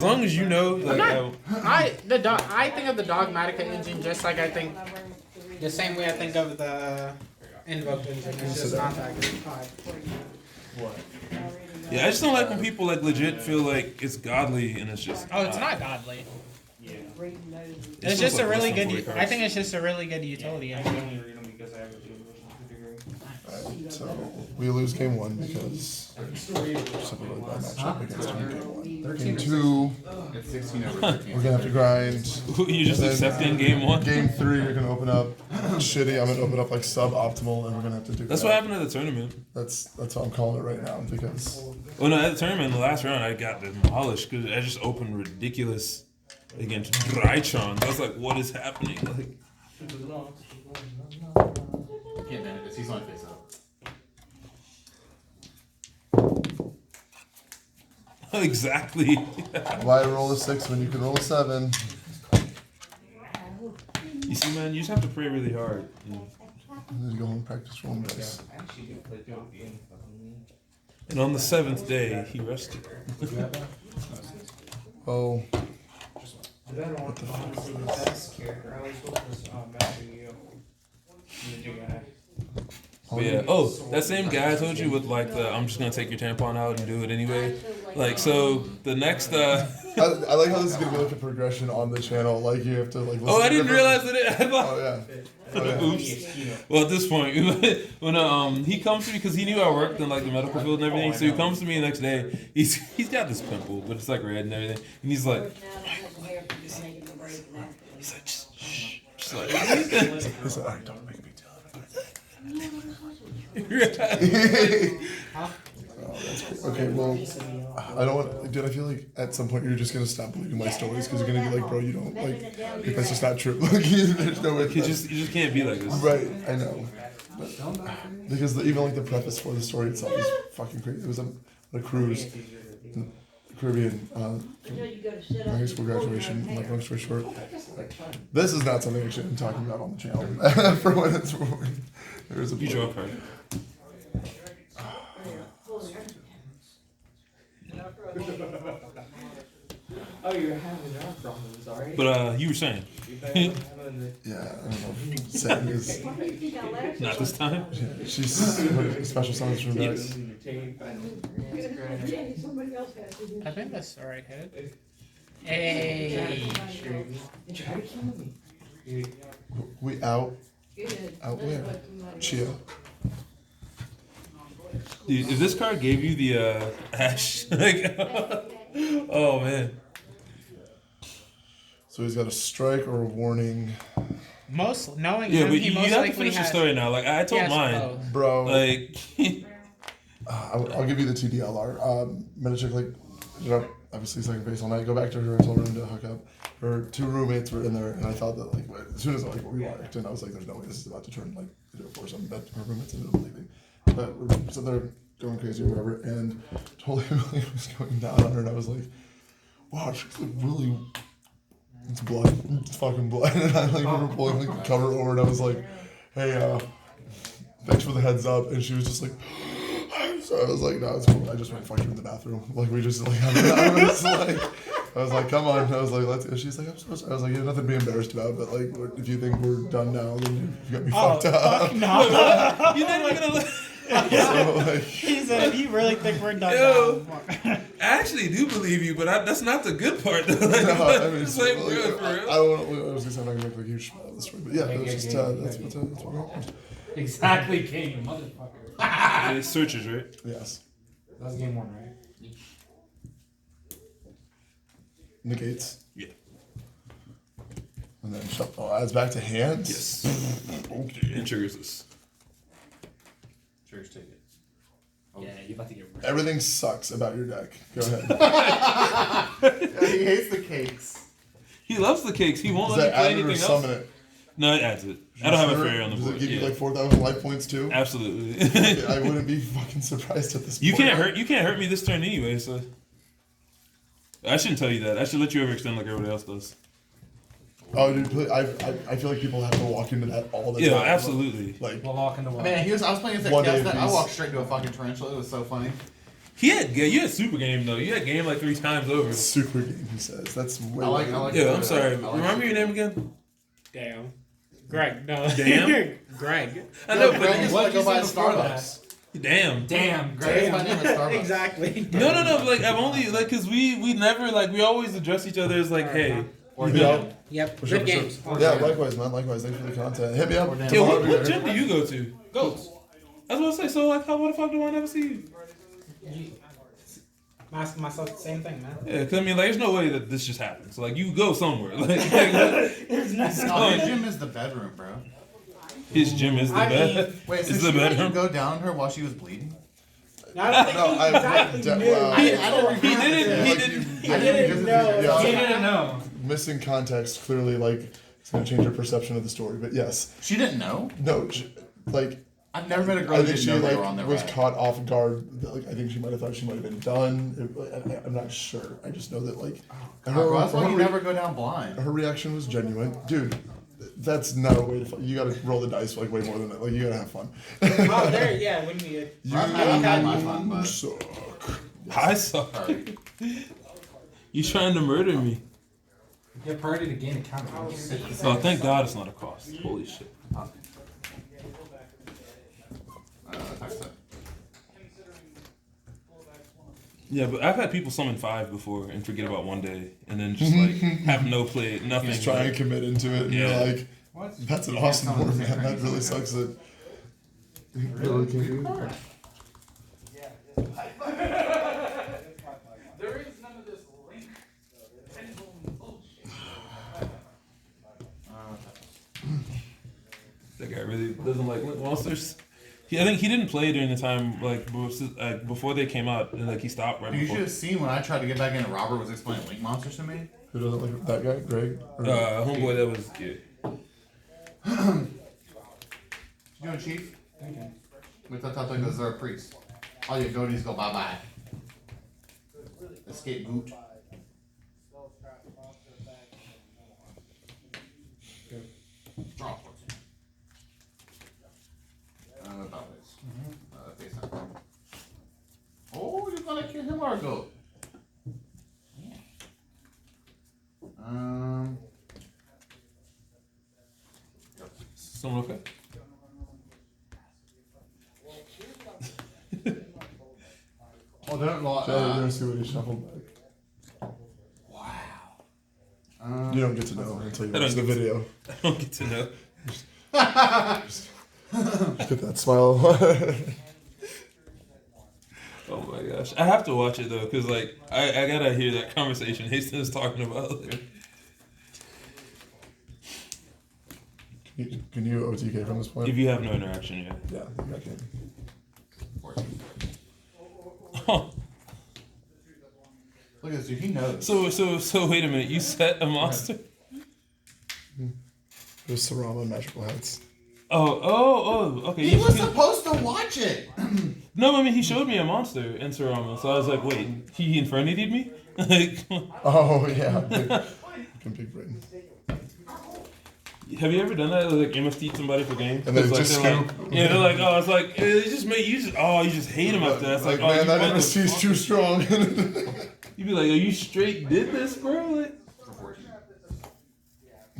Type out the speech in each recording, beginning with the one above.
As long as you know, like, I think of the Dogmatica engine just like I think the same way I think of the Invoke engine. It's just not that good. yeah, I just don't like when people like legit feel like it's godly and it's just. Oh, it's not godly. Yeah. It's just a really good. I think it's just a really good utility engine. Alright, so we lose game one because it's a really bad matchup against him in game one. Game two, It's 16 over 13. we're gonna have to grind. You just And then accepting game one. Game three, you're gonna open up shitty. I'm gonna open up like suboptimal, and we're gonna have to do That's that. what happened at the tournament. That's what I'm calling it right now because Well, no, at the tournament, the last round, I got demolished because I just opened ridiculous against Drychon. I was like, what is happening? Like, Can't manage this. He's on face up. exactly. why roll a 6 when you can roll a 7? You see, man, you just have to pray really hard. I need to go home and practice rolling dice. And on the 7th day, he rested. Oh, What the fuck is this? But yeah, oh, that same guy I told you with like the I'm just gonna take your tampon out and do it anyway. Like, so the next I like how this is gonna be like a progression on the channel. Like you have to like. oh, I listen to didn't realize that I thought. Oh yeah. Oh, yeah. Oops. Well, at this point, when he comes to me because he knew I worked in like the medical field and everything, so he comes to me the next day. He's got this pimple, but it's like red and everything, and he's like, just shh, just like. He's like, "Alright, don't make a big deal of Oh, that's cool. Okay, well, I don't want. Dude, I feel like at some point you're just gonna stop believing my stories because you're gonna be like, bro, you don't like. If that's just not true. Like, there's no way. You just can't be like this. Right, I know. But, because even like the preface for the story itself is fucking crazy. It was a cruise in the Caribbean, high school graduation. Like long story short, this is not something I should be talking about on the channel. For what it's worth, there's a You draw a card. Oh, you're having enough problems, alright? But you were saying, Yeah, I don't know. Saying is, not this time. yeah, she's special summons from guys. I think that's the right hit. Hey. Try to kill me. We out where? Chia. Dude, if this card gave you the ash, like, oh man. So he's got a strike or a warning. Knowing Yeah, him, but he you most have to likely finish your has- story now. Like I told he has mine, both. Bro, like. I'll give you the TDLR. Madolches, like, ended up obviously second base all night. Go back to her hotel room to hook up. Her two roommates were in there, and I thought that, like, as soon as like we walked in, I was like, there's no way this is about to turn like into a foursome. But her roommates ended up leaving. But we're sitting there going crazy or whatever, and totally was going down on her, and I was like, wow, she's like really. It's blood. It's fucking blood. And I like remember pulling like the cover over, and I was like, hey, thanks for the heads up. And she was just like. So I was like, no, it's cool. I just went fuck you in the bathroom. Like we just like, I was like, come on. I was like, let's. And she's like, I'm so sorry. I was like, you have nothing to be embarrassed about. But like, if you think we're done now, then you got me fucked up. No. You're not even gonna look. So, like, He said, "You really think we're done Yo. now?" I actually do believe you, but that's not the good part. Though. Like, no, I mean, it's like, like, real, for I real. don't. I was gonna say I'm not gonna make like a huge smile of the story, but yeah, it was just that's what happened. Exactly, King, you motherfucker. It's searches, right? Yes, That was game one, right? negates, Yeah. and then shuffle. Adds back to hands. Yes. Okay. And triggers this. Church ticket. Yeah, you're about to get wrecked. Everything sucks about your deck. Go ahead. He hates the cakes. He loves the cakes. He won't Does let me that play add it or anything summon else. it? No, it adds it. I don't have a Sure? fairy on the Does board. it give you Yeah. like 4,000 life points too? Absolutely. I wouldn't be fucking surprised at this point. You can't hurt me this turn anyway. So I shouldn't tell you that. I should let you overextend like everybody else does. Oh, dude, I feel like people have to walk into that all the Yeah, time. absolutely. Like, We'll walk into one. Man, I was playing against that One chaos day deck. I piece. walked straight to a fucking tarantula. It was so funny. You had super game though. You had game like 3 times over. Super game, he says. That's way. I like Yeah, I'm sorry. I like Remind me your name again. Damn. Greg, no. Damn? Greg. I know, Greg is but what go by before Starbucks. damn. Damn, Greg is my Greg. name is Starbucks. Exactly. No. But, like I've only like because we never like we always address each other as like hey. Or Yeah. Yep. For sure, Good for games. sure. Yeah, likewise, man. Likewise. Thanks for the content. Hit me up. Damn. Yeah, Tomorrow, what dude. gym do you go to? Goats. I was gonna say so like how the fuck do I never see you? I'm asking myself the same thing, man. Yeah, cause I mean like there's no way that this just happens. Like you go somewhere. Like There's nothing. No, his gym is the bedroom, bro. his gym is the I mean, bed. Wait, so It's she the let you bedroom. go down on her while she was bleeding? I don't think No, he I- exactly de- knew. well, I didn't He didn't. Yeah, He like didn't. you- I didn't know. Yeah. He didn't know. Missing context clearly like it's gonna change your perception of the story. But yes, She didn't know? no, like I've never met a girl I who think didn't she know they were on like their was ride. caught off guard. Like I think she might have thought she might have been done. I'm not sure. I just know that like Bro, that's why you re- never go down blind. her reaction was genuine, dude. That's not a way to. You gotta roll the dice like way more than that. Like you gotta have fun. Oh, there, yeah, wouldn't be it. You I've had my fun, but suck. I saw. sorry. You trying to murder me? Get party to gain accountability. Oh, thank God it's not a cost. Holy shit. Text it. Yeah, but I've had people summon 5 before and forget about one day, and then just like have no play, nothing. Just try and commit into it, and Yeah. you're like, What? that's an awesome board, man. That really sucks. That you really can't do it. There is none of this link. That guy really doesn't like Link monsters. I think he didn't play during the time before they came out, and like he stopped right You should before. have seen when I tried to get back in and Robert was explaining link monsters to me. Who doesn't like that guy, Greg? Or- Homeboy, that was good. You doing, Chief? Okay. With the top like the Zara priest. All your goatees go bye bye. Escape boot. Draw 14. About this. Face down. Oh, you're gonna kill him or a goat? Yeah. Someone okay? Oh, don't lot. Joe, you're gonna see what he shuffled back. Wow. You don't get to know until you I watch the don't get video. I don't get to know. Get that smile. Oh my gosh, I have to watch it though, cause like I gotta hear that conversation Hastings is talking about. Can you OTK from this point? If you have no interaction, yeah. Yeah, you got game. 14. Oh, Look at this dude. He knows. so wait a minute. You set a monster? It was Sarama Magical Hats. Oh, okay. He you- was supposed to watch it. No, I mean he showed me a monster in Sarama, so I was like, wait, he infernitated me? Like, Oh yeah, big brain. have you ever done that? Like MFT somebody for game? And then 'Cause, like, just they're like, scoop. yeah, they're like, oh, it's like it just made you just hate him after that. It's like, oh, man, you that want MST is the- too strong. You be like, oh, you straight did this, bro? Like, For 14.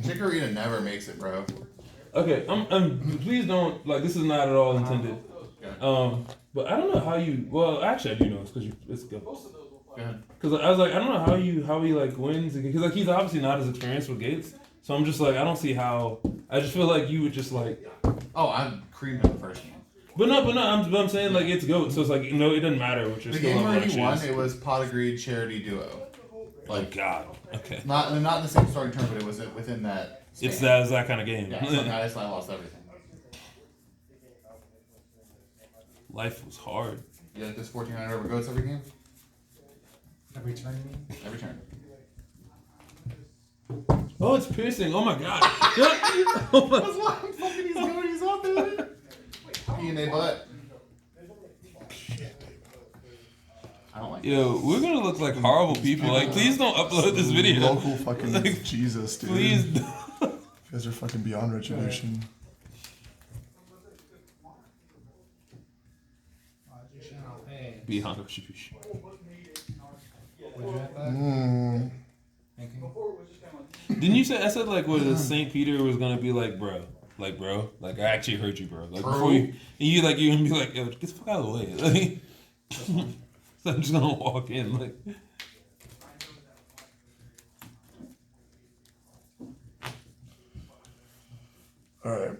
Chikorita never makes it, bro. okay, please don't like. This is not at all intended. Yeah. But I don't know how you. Well, actually, I do know. It's because it's good. Go ahead. Because I was like, I don't know how he like wins because like he's obviously not as experienced with gates. So I'm just like, I don't see how. I just feel like you would just like. Oh, I'm creamed in the first game. But I'm saying like it's goat. So it's like no, it doesn't matter what your The skill game level where he actually won, is. it was Pot Agreed Charity Duo. Like God. Okay. Not in the same starting turn, but it was within that. It's span. that kind of game. Yeah, so guys, I lost everything. Life was hard. You like this 1400 over goats every game? Every turn, you mean? Every turn. Oh, it's piercing. Oh my God. Oh my- That's why I'm fucking these goatees out there. He and a butt. I don't like it. Yo, we're gonna look like horrible people. Like, please don't upload this video. Local fucking Like, Jesus, dude. Please. You guys are fucking beyond retribution. Beyond Retribution. Would you have that? Thinking? Didn't you say? I said like, what St. Peter was gonna be like, bro. Like I actually heard you, bro. Like before you, and you gonna be like, yo, get the fuck out of the way. Like, so I'm just gonna walk in, like. All right.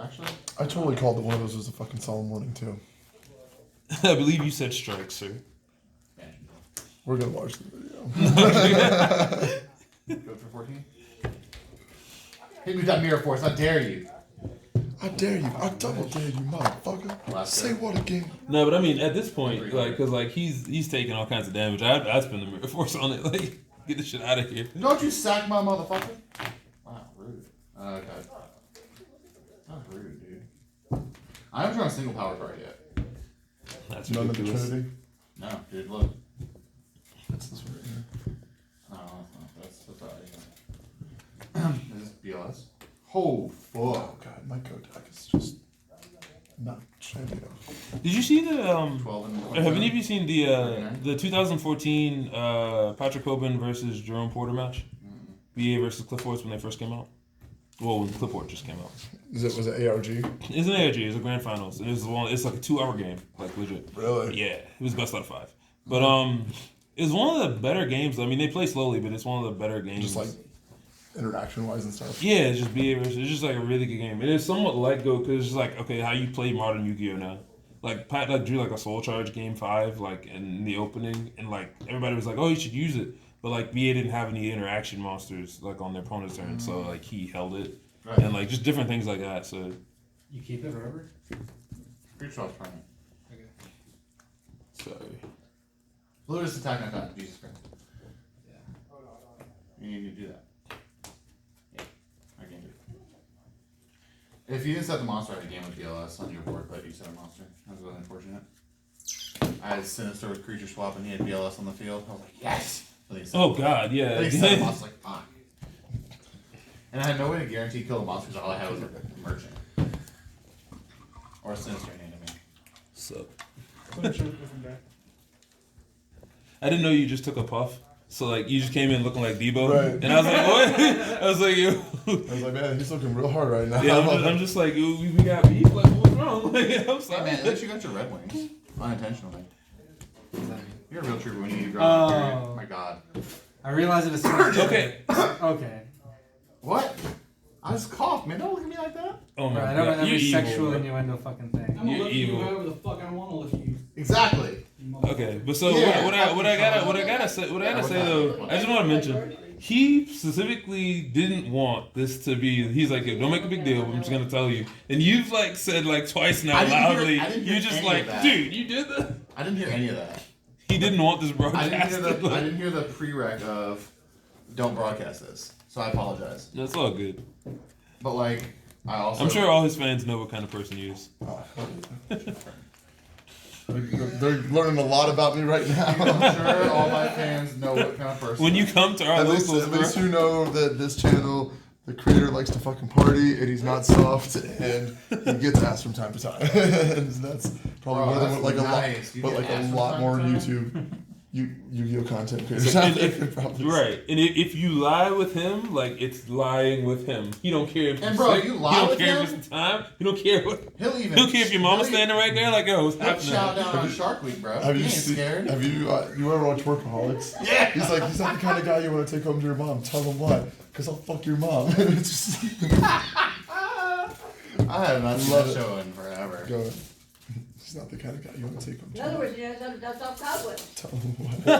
Actually, I totally called that one of those was a fucking solemn warning too. I believe you said strike, sir. We're gonna watch the video. go for 14. Hit me with that mirror force. I dare you. I dare you. I double dare you, motherfucker. Last Say go. what again? No, but I mean, at this point, like, cause like he's taking all kinds of damage. I'd spend the mirror force on it. Like, get this shit out of here. Don't you sack my motherfucker. Wow, rude. Okay. That's rude, dude. I haven't drawn a single power card yet. That's None of the ridiculous. Trinity. No, dude, look. That's this one right here. Oh, that's Is this BLS? Oh, fuck. Oh god, my code deck is just not shiny. Did you see the 12 and Have any of you seen the 2014 Patrick Coban versus Jerome Porter match? BA versus Clifford's when they first came out. Well, when Clifford just came out. Was it ARG? It's an ARG. It's a grand finals. It's like a 2-hour game, like legit. Really? Yeah, it was best out of 5. But it's one of the better games. I mean, they play slowly, but it's one of the better games. Just like interaction wise and stuff. Yeah, it's just BA versus. It's just like a really good game. It is somewhat like Go because it's just like okay, how you play modern YuGiOh now. Like Pat like drew like a Soul Charge game 5 like in the opening, and like everybody was like, oh, you should use it. But like BA didn't have any interaction monsters like on their opponent's turn, so like he held it, Right. and like just different things like that. So You keep it forever? Pretty sure I was trying it. Okay. sorry. Blue is attack on time. Jesus Christ. Yeah. You need to do that. Yeah, I can do it. If you didn't set the monster, I had a game with BLS on your board, but you set a monster. That was really unfortunate. I had Sinister with creature swap and he had BLS on the field. I was like, yes! But he set Oh it. God, yeah. Then he set a monster, like, fuck. And I had no way to guarantee kill the monster because all I had was a merchant. Or a Sinister hand to me. So I didn't know you just took a puff. So like you just came in looking like Debo, Right. and I was like, what? I was like, yo. I was like, man, he's looking real hard right now. Yeah, I'm just like, yo, we got beef. Like, what's wrong? Like, I'm Hey sorry. man, at least you got your Red Wings. Unintentionally. What does that mean? You're a real trooper when you need to grow Oh. up. Oh my god. I realize it as soon as Okay. Okay. What? I just coughed, man. Don't look at me like that. Oh my Bro, I don't God, know every you're evil, sexual bro. innuendo fucking thing. I'm gonna You're lift you evil. however the fuck I want to lift you. Exactly. You motherfucker. Okay, but so Yeah, what I gotta say though, I just want to mention he specifically didn't want this to be. He's like, don't make a big deal. I'm just gonna tell you, and you've like said like twice now I didn't hear- loudly. I didn't hear You're just any like, of that. dude, you did that. I didn't hear any of that. He didn't want this I broadcast. didn't hear the prereq of don't broadcast this. So I apologize. That's all good. But like I also I'm sure all his fans know what kind of person he is. Oh, they're learning a lot about me right now. I'm sure all my fans know what kind of person. When you come to our At least locals, bro. you know that this channel, the creator likes to fucking party and he's not soft and he gets ass from time to time. And that's probably Bro, more than that's like nice. You a lot, get like a ass from lot time more to time? YouTube, YuGiOh content creators. And out there if- could probably Right, and if you lie with him, like it's lying with him. He don't care if And you're bro, sick. you He lie don't with care him? if it's time. He don't care what. He'll even He don't care if your mama's he'll- standing right there. Like, yo, what's He'll shout happening? down on Shark Week, bro. Have he you ain't seen, scared. Have you ever watched Workaholics? Yeah. He's like, he's not the kind of guy you want to take home to your mom. Tell him why. Because I'll fuck your mom. It's just I have not seen Love that it. show in forever. go. He's not the kind of guy you want to take home In to. other words, you know, that's off Cobweb. Tell him why.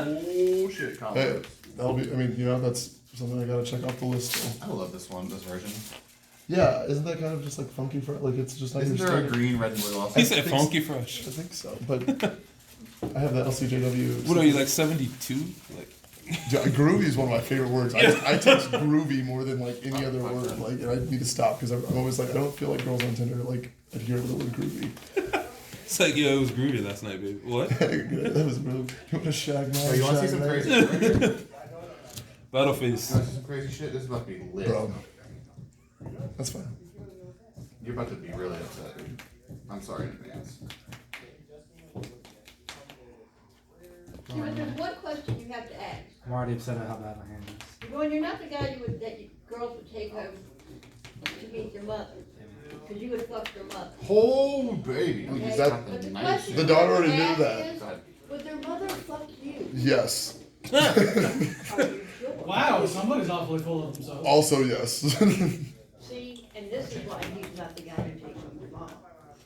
Oh shit, Hey, Colin. that'll be. I mean, that's something I gotta check off the list. Still. I love this one, this version. Yeah, isn't that kind of just like funky for like it's just not Isn't your there a standard- green, red, and blue also? He said think funky fresh. I think so, but I have the LCJW. What are you like 72? Like Yeah, groovy is one of my favorite words. I text groovy more than like any other word. Like, and I need to stop because I'm always like, I don't feel like girls on Tinder like adhere to the word groovy. it's like, yo, it was groovy last night, baby. What? That was really. You want to shag my? Oh, you want to see some crazy shit right here? You Battle face. want to see some crazy shit? This is about to be lit. Bro, that's fine. You're about to be really upset, dude. I'm sorry in advance. See, but there's one question you have to ask. I'm already upset at how bad my hand is. When you're not the guy girls would take home to meet their mother, because you would fuck their mother. Oh, baby. Okay? He's That- got But the nice. question The you daughter have to already knew ask that. is, would their mother fuck you? Yes. Are you sure? Wow, somebody's awfully full of themselves. Also yes. See, and this is why he's not the guy who takes home your mom.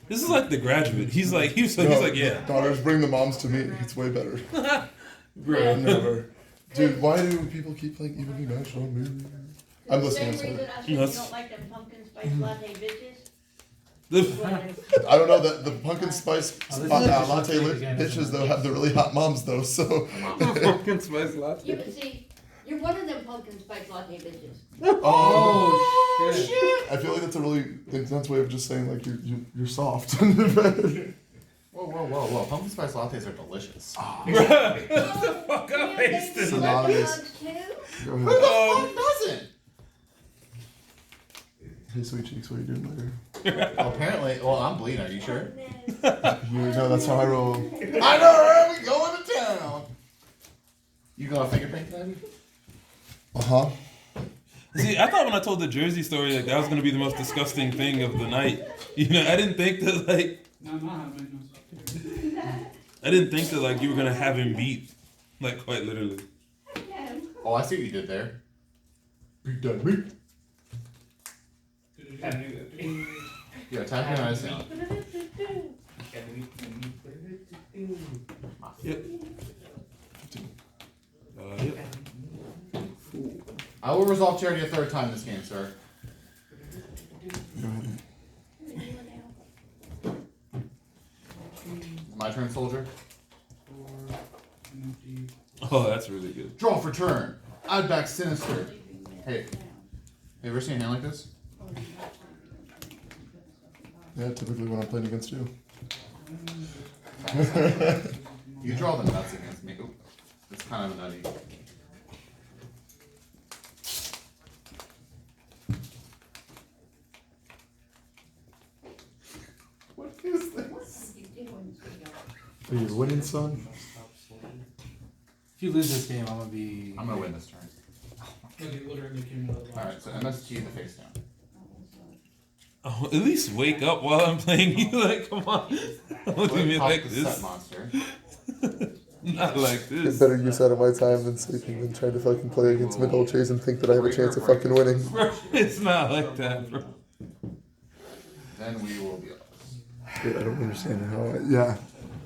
This is like The Graduate. He's like, No, yeah. Daughters bring the moms to me. It's way better. Bro. Never. Dude, why do people keep playing Even National News? I'm listening. I'm Same sorry. reason I said you That's- don't like them pumpkin spice latte bitches. The- I don't know that the pumpkin spice Oh, this latte is just lit like again, bitches isn't though it? have the really hot moms though. So. pumpkin spice You latte. can see, you're one of them pumpkin spice latte bitches. Oh, shit. I feel like that's a really intense way of just saying like you're soft. Whoa. Pumpkin spice lattes are delicious. Bruh, what the fuck? I Yeah, hate they this. do Synonymous. dogs too. Go Who ahead. the fuck doesn't? Hey, sweet cheeks, what are you doing later? Well, apparently, well, I'm bleeding. Are you sure? You know that's how I roll. I know, right? We going to town. You got a finger paint, Daddy? Uh-huh. See, I thought when I told the Jersey story, like that was gonna be the most disgusting thing of the night. You know, I didn't think that like No, I'm not having you were gonna have him beat, like quite literally. Oh, I see what you did there. Beat that meat. Yeah, tap your eyes down. Yep. Yep. I will resolve charity a third time this game, sir. Go ahead. My turn, soldier. Oh, that's really good. Draw for turn. Add back sinister. Hey, have you ever seen a hand like this? Yeah, typically when I'm playing against you. You draw the nuts against me. Ooh, it's kind of a nutty. What is this? Are you winning, son? If you lose this game, I'm gonna be. I'm gonna win this turn. It literally came out of the box. Alright, so MST the face down. Oh, at least wake up while I'm playing you. Like, come on. Don't do me Pop like the this. set monster. Not like this. Better use out of my time than sleeping than trying to fucking play against Madolches and think that I have a chance of fucking winning. Bro, it's not like that, bro. Then we will be off. Dude, I don't understand how yeah.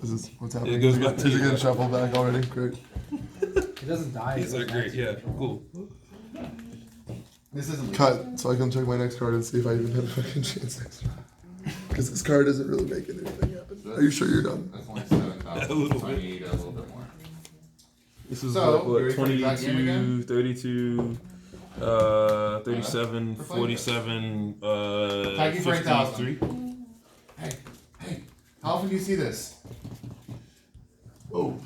This is what's happening. It goes back to Is it you. getting shuffled back already? Great. He doesn't die. These are great. Yeah, cool. This isn't Cut, so I can check my next card and see if I even have a fucking chance next round. Because this card isn't really making anything happen. Are you sure you're done? That's only A 7,000, little so I bit. need a little bit more. This is So, what, you ready for that game 22, again? 32, 37, We're playing 47, Thank you for 8,000. 53. Hey, how often do you see this? Oh.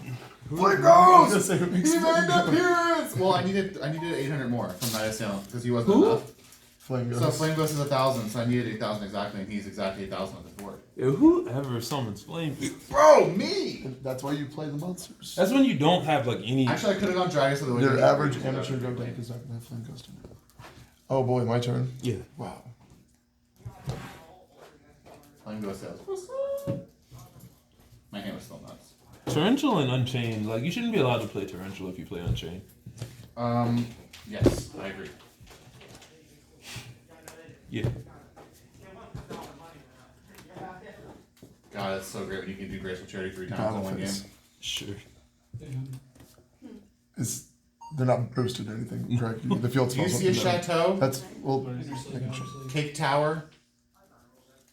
Flame I was goes! gonna say, it makes He me made an go. appearance! Well, I needed 800 more from Night Assailant because he wasn't Who? enough. Flame So Ghost. Flame Ghost is 1,000, so I needed 8,000 exactly, and he's exactly 8,000 with his board. Yeah, whoever summons flame. Bro, me! And that's why you play the monsters. That's when you don't have like any. Actually, I could have gone Dragus of the Wind. Your average amateur go deck is not gonna have Flame Ghost in it. Oh boy, my turn. Yeah. Wow. Flame Ghost says, what's up? My hand was still nuts. Torrential and Unchained. Like, you shouldn't be allowed to play Torrential if you play Unchained. Yes, I agree. Yeah. God, it's so great when you can do Graceful Charity 3 times Battle in one game. Face. Sure. They're not boosted or anything, correct? The field Do you spells see a don't do that. chateau? That's, well, Where's your sleep, making sure. obviously? Cake Tower?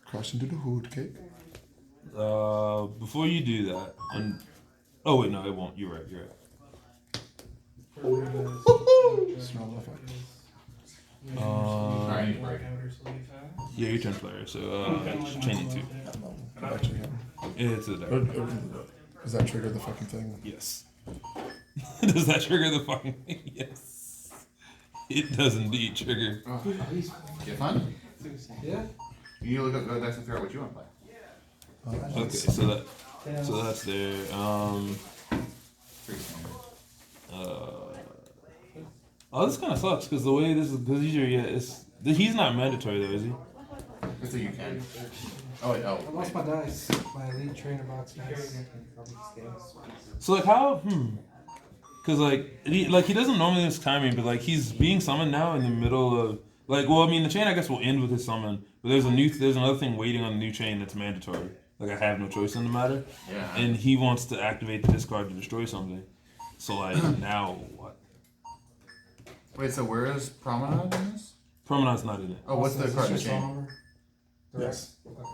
Cross into the hood, cake. Before you do that, oh wait, no, it won't. You're right. You're right. Smell the effect. Alright, I need a break. Blackout or sleep, huh? Yeah, your turn, player. So, Kinda like chain it my two. slow Go back to him. It's a Or- deck. Does that trigger the fucking thing? Yes. Does that trigger the fucking thing? Yes. It does indeed trigger. Get fun? Yeah. You need to look up go decks and figure out what you want to play. Okay, so that's there. 3 Oh, this kind of sucks because the way this is because he's not mandatory though, is he? It's a you can. Oh wait, oh. I lost my dice. My elite trainer box dice. So like how? Because like he doesn't normally use timing, but like he's being summoned now in the middle of like well I mean the chain I guess will end with his summon, but there's another thing waiting on the new chain that's mandatory. Like I have no choice in the matter, Yeah. and he wants to activate the discard to destroy something. So like now what? Wait, so where is Promenade in this? Promenade's not in it. Oh, what's the Is this card your machine? phone number? Yes. Okay.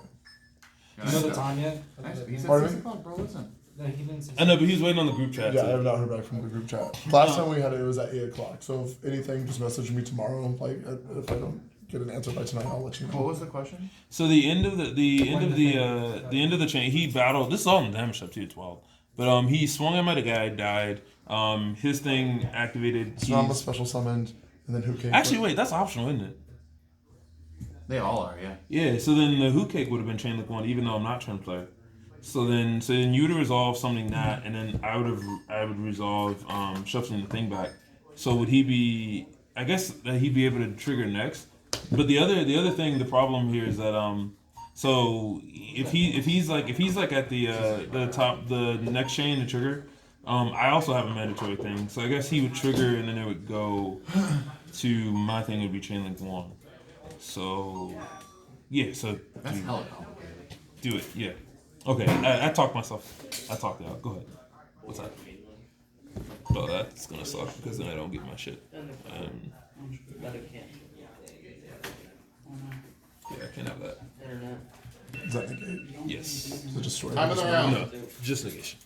Yeah, You know the nice. time yet? Nice. He said Pardon 6 o'clock, bro. Listen. No, he didn't say. I know, but he's waiting on the group chat. Yeah, I too. have not heard back from the group chat. Last time we had it was at 8 o'clock. So if anything, just message me tomorrow. Like if I don't get an answer by tonight, I'll let you know. What was the question? So the end of the end of the chain, he battled. This is all in the damage stuff too. It's wild. But he swung him at a guy, died. His thing activated. So I'm a special summoned, and then who came? Actually, wait, that's optional, isn't it? They all are, yeah. Yeah. So then the Who Cake would have been chain link 1, even though I'm not trying to play. So then you would have resolved something that, and then I would resolve shuffling the thing back. So would he be? I guess that he'd be able to trigger next. But the other thing, the problem here is that so if he's like at the top, the next chain to trigger, I also have a mandatory thing. So I guess he would trigger and then it would go to my thing would be chain link 1. So yeah, so That's hella complicated. do it, yeah. Okay, I talked myself. I talked it out. Go ahead. What's that? Oh, that's gonna suck because then I don't get my shit. Yeah, I can't have that. Is that negate? Yes. So just destroy Time of the round. No, just negation.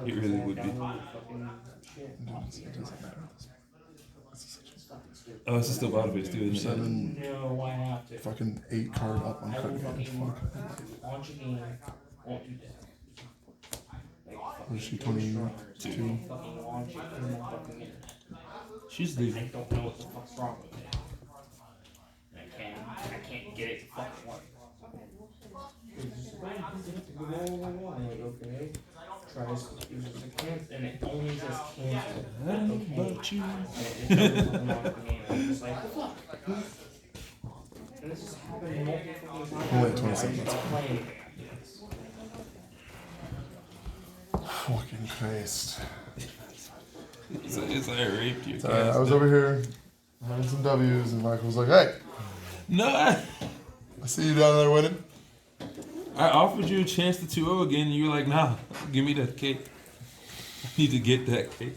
It really would be. Oh, it's still Madolches too, isn't it? 7, No, I have to. fucking 8 card up on I will card damage. fucking Fuck. launch a game, won't do that. What is she, 22? Fucking launch it in the fucking internet. She's I leaving. don't know what the fuck's wrong with it. I can't get it to fucking work. It's just, "Well, you have to go blah." I'm like, okay. Tries to use it to cancel, and it only says cancel. Okay. you. And it just doesn't lock the game. I'm just like, fuck. And this has happened multiple times. Only where I 27 just minutes. play anything after this. Fucking Christ. It's like I raped you. I was over here having some W's, and Michael was like, "Hey, No, I see you down there winning." I offered you a chance to 2-0 again, and you were like, nah, give me that cake. I need to get that cake.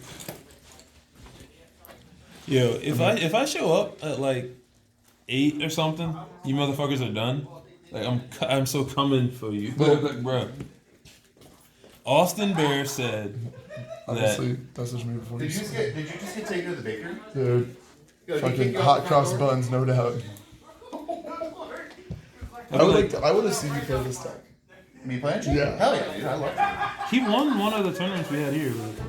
Yo, if I show up at like 8 or something, you motherfuckers are done. Like I'm so coming for you. Like, bro. Austin Bear said that Obviously, message me before Did you. did you just get taken to the bakery? Dude, Yo, he fucking kicked you out hot the cross front door? buns, no doubt. I would have seen you play this deck. Me playing? Yeah. Hell yeah, dude. I love it. he won one of the tournaments we had here. But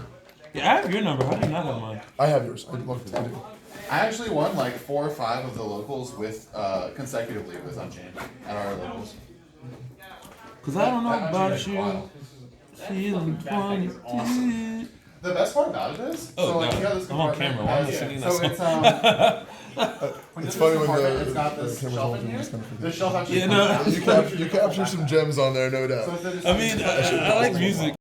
yeah, I have your number. How do you not have mine? I have yours. I looked. I do. I actually won like 4 or 5 of the locals with consecutively with Unchained at our locals. Cause I don't know That about Unchained is you. wild. Feeling 22. The best part about it is, Oh, so like God. you got this I'm on compartment camera. Why am I has- singing that so song? it's when It's you funny do this when compartment, the it's got the this camera's shelf off in and you here. just kind of This shelf actually Yeah, comes no. out. You capture some gems on there, no doubt. So it's I mean, I like music.